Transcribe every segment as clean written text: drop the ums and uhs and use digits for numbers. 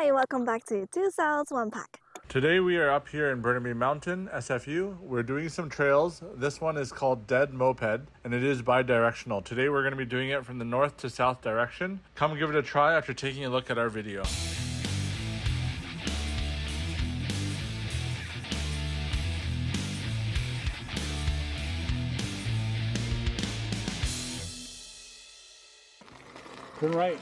Hi, welcome back to 2 Souths, 1 Pack. Today we are up here in Burnaby Mountain, SFU. We're doing some trails. This one is called Dead Moped, and it is bi-directional. Today we're going to be doing it from the north to south direction. Come give it a try after taking a look at our video. Turn right.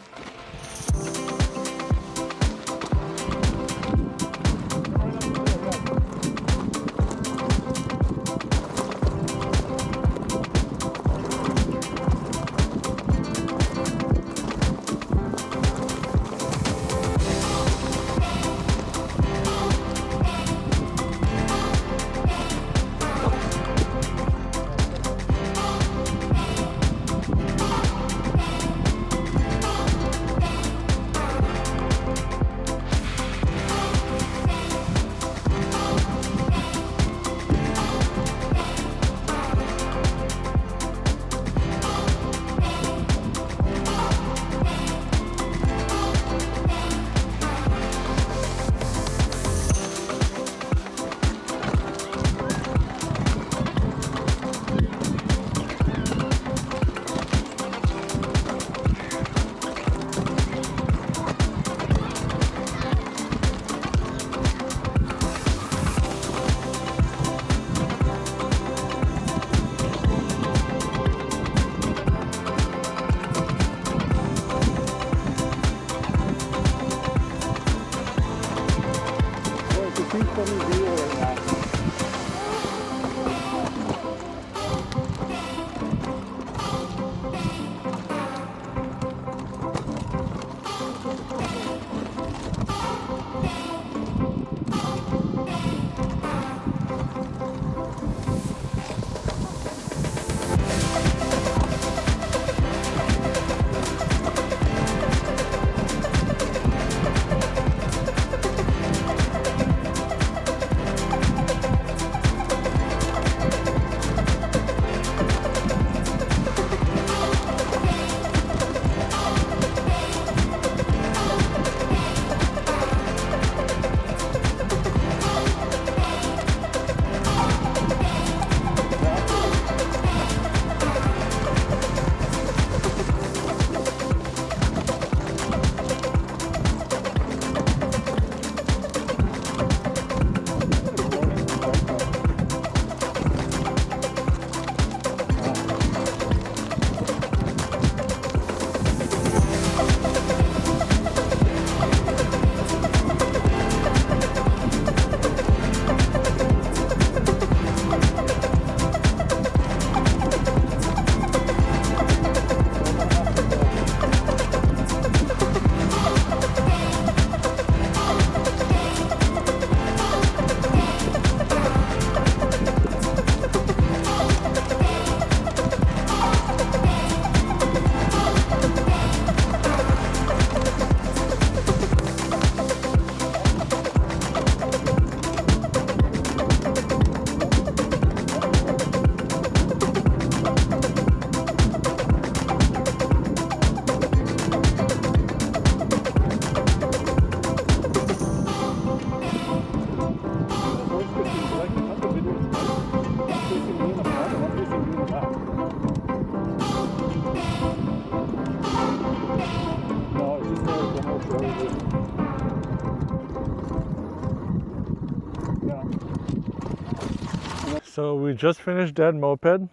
So we just finished Dead Moped.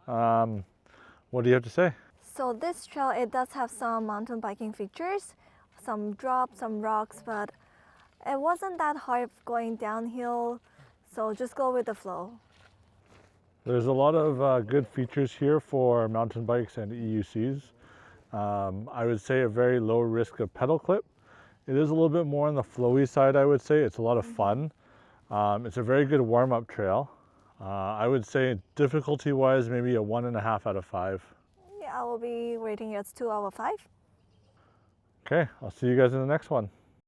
What do you have to say? So this trail, it does have some mountain biking features, some drops, some rocks, but it wasn't that hard going downhill, so just go with the flow. There's a lot of good features here for mountain bikes and EUCs. I would say a very low risk of pedal clip. It is a little bit more on the flowy side, I would say. It's a lot of fun. It's a very good warm-up trail. I would say difficulty-wise, maybe a 1.5 out of 5. Yeah, I will be rating it as 2 out of 5. Okay, I'll see you guys in the next one.